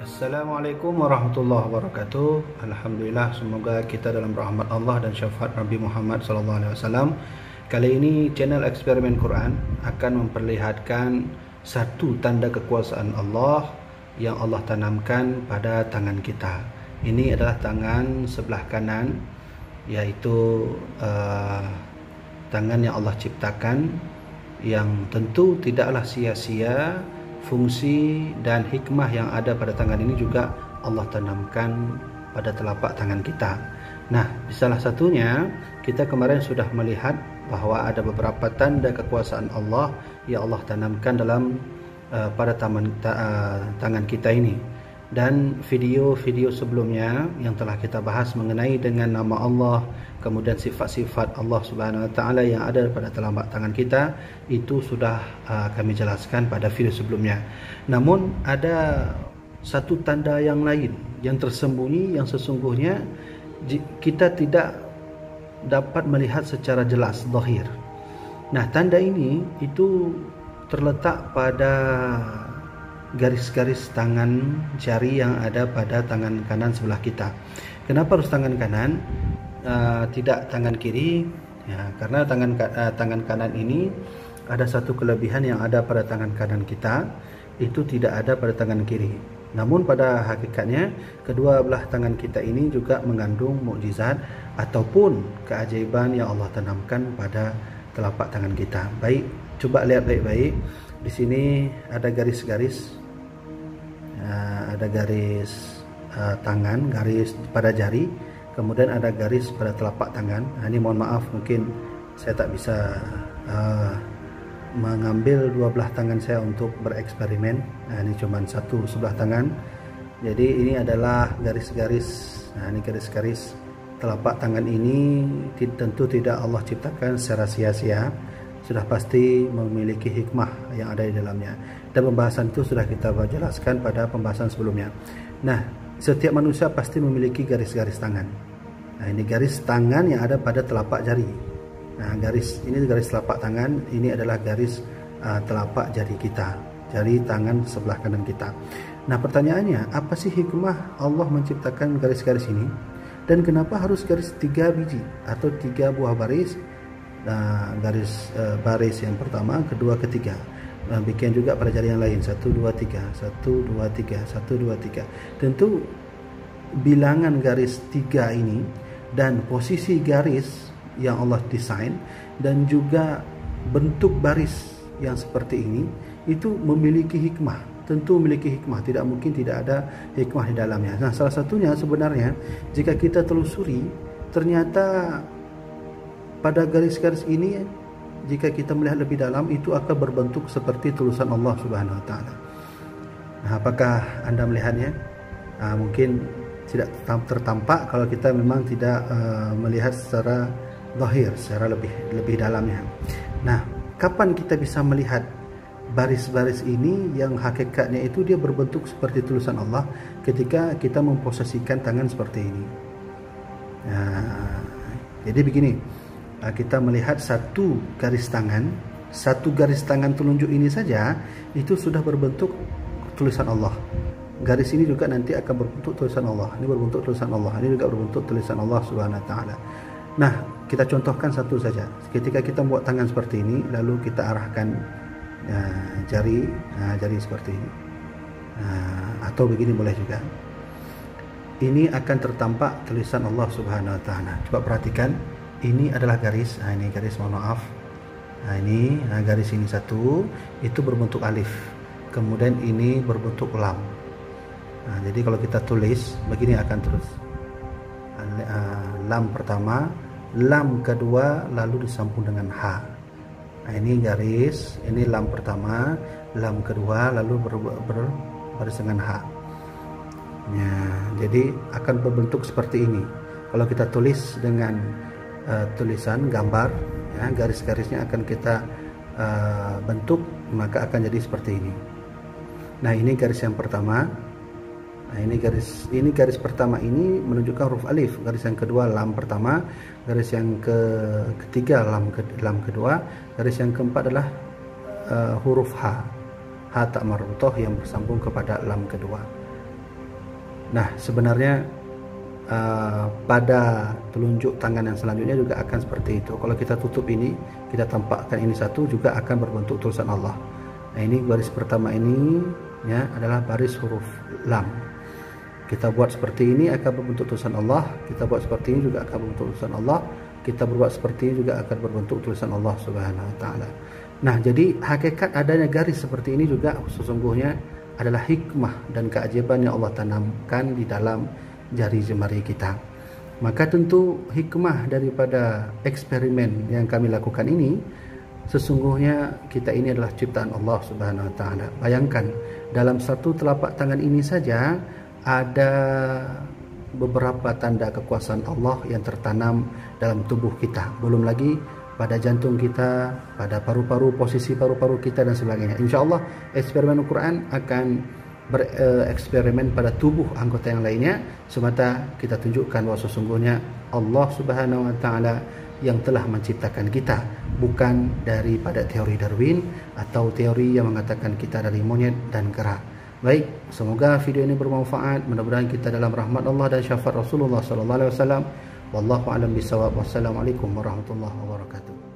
Assalamualaikum warahmatullahi wabarakatuh. Alhamdulillah, semoga kita dalam rahmat Allah dan syafaat Nabi Muhammad SAW. Kali ini channel Eksperimen Quran akan memperlihatkan satu tanda kekuasaan Allah yang Allah tanamkan pada tangan kita. Ini adalah tangan sebelah kanan, yaitu tangan yang Allah ciptakan, yang tentu tidaklah sia-sia. Fungsi dan hikmah yang ada pada tangan ini juga Allah tanamkan pada telapak tangan kita. Nah, di salah satunya kita kemarin sudah melihat bahwa ada beberapa tanda kekuasaan Allah yang Allah tanamkan dalam pada tangan kita ini. Dan video-video sebelumnya yang telah kita bahas mengenai dengan nama Allah, kemudian sifat-sifat Allah Subhanahu Wa Taala yang ada pada telapak tangan kita, itu sudah kami jelaskan pada video sebelumnya. Namun ada satu tanda yang lain yang tersembunyi, yang sesungguhnya kita tidak dapat melihat secara jelas, zahir. Nah, tanda ini itu terletak pada garis-garis tangan jari yang ada pada tangan kanan sebelah kita. Kenapa harus tangan kanan, tidak tangan kiri? Ya, karena tangan kanan ini ada satu kelebihan yang ada pada tangan kanan kita, itu tidak ada pada tangan kiri. Namun pada hakikatnya kedua belah tangan kita ini juga mengandung mukjizat ataupun keajaiban yang Allah tanamkan pada telapak tangan kita. Baik, coba lihat baik-baik. Di sini ada garis-garis. Ada garis tangan, garis pada jari, kemudian ada garis pada telapak tangan. Ini mohon maaf, mungkin saya tak bisa mengambil dua belah tangan saya untuk bereksperimen. Ini cuma satu sebelah tangan. Jadi ini adalah garis-garis. Ini garis-garis telapak tangan ini tentu tidak Allah ciptakan secara sia-sia. Sudah pasti memiliki hikmah yang ada di dalamnya, dan pembahasan itu sudah kita jelaskan pada pembahasan sebelumnya. Nah, setiap manusia pasti memiliki garis-garis tangan. Nah, ini garis tangan yang ada pada telapak jari. Nah, garis ini garis telapak tangan, ini adalah garis telapak jari kita, jari tangan sebelah kanan kita. Nah, pertanyaannya, apa sih hikmah Allah menciptakan garis-garis ini, dan kenapa harus garis 3 biji atau 3 buah baris? Nah, garis baris yang pertama, kedua, ketiga. Bikin juga pada jari yang lain, 1, 2, 3, 1, 2, 3, 1, 2, 3. Tentu bilangan garis 3 ini dan posisi garis yang Allah desain dan juga bentuk baris yang seperti ini itu memiliki hikmah. Tentu memiliki hikmah, tidak mungkin tidak ada hikmah di dalamnya. Nah, salah satunya sebenarnya jika kita telusuri, ternyata pada garis-garis ini, jika kita melihat lebih dalam, itu akan berbentuk seperti tulisan Allah Subhanahu Wa Taala. Nah, apakah Anda melihatnya? Mungkin tidak tertampak kalau kita memang tidak melihat secara zahir, secara lebih dalamnya. Nah, kapan kita bisa melihat baris-baris ini yang hakikatnya itu dia berbentuk seperti tulisan Allah? Ketika kita memposisikan tangan seperti ini. Nah, jadi begini. Kita melihat satu garis tangan telunjuk ini saja itu sudah berbentuk tulisan Allah. Garis ini juga nanti akan berbentuk tulisan Allah. Ini berbentuk tulisan Allah. Ini juga berbentuk tulisan Allah Subhanahu Wa Taala. Nah, kita contohkan satu saja. Ketika kita buat tangan seperti ini, lalu kita arahkan jari seperti ini, atau begini boleh juga. Ini akan tertampak tulisan Allah Subhanahu Wa Taala. Coba perhatikan. Ini adalah garis. Ini garis, mohon maaf. Ini garis ini satu, itu berbentuk alif. Kemudian ini berbentuk lam. Jadi kalau kita tulis begini akan terus. Lam pertama, lam kedua, lalu disambung dengan ha. Ini garis, ini lam pertama, lam kedua, lalu berbaris dengan ha. Ya, jadi akan berbentuk seperti ini. Kalau kita tulis dengan tulisan gambar, ya, garis-garisnya akan kita bentuk, maka akan jadi seperti ini. Nah, ini garis yang pertama. Nah, ini garis pertama ini menunjukkan huruf alif. Garis yang kedua lam pertama, garis yang ketiga lam kedua, garis yang keempat adalah huruf ha tak marbutah yang bersambung kepada lam kedua. Nah, sebenarnya pada telunjuk tangan yang selanjutnya juga akan seperti itu. Kalau kita tutup ini, kita tampakkan ini satu, juga akan berbentuk tulisan Allah. Nah, ini baris pertama ini ya adalah baris huruf lam. Kita buat seperti ini akan berbentuk tulisan Allah. Kita buat seperti ini juga akan berbentuk tulisan Allah. Kita berbuat seperti ini juga akan berbentuk tulisan Allah Subhanahu wa taala. Nah, jadi hakikat adanya garis seperti ini juga sesungguhnya adalah hikmah dan keajaiban yang Allah tanamkan di dalam jari jemari kita. Maka tentu hikmah daripada eksperimen yang kami lakukan ini, sesungguhnya kita ini adalah ciptaan Allah Subhanahu wa taala. Bayangkan, dalam satu telapak tangan ini saja ada beberapa tanda kekuasaan Allah yang tertanam dalam tubuh kita. Belum lagi pada jantung kita, pada paru-paru, posisi paru-paru kita dan sebagainya. InsyaAllah eksperimen Al-Quran akan bereksperimen pada tubuh anggota yang lainnya, semata kita tunjukkan bahawa sesungguhnya Allah Subhanahu wa taala yang telah menciptakan kita, bukan daripada teori Darwin atau teori yang mengatakan kita dari monyet dan kera. Baik, semoga video ini bermanfaat. Mudah-mudahan kita dalam rahmat Allah dan syafaat Rasulullah sallallahu alaihi wasallam. Wallahu a'lam bishawab. Wassalamualaikum warahmatullahi wabarakatuh.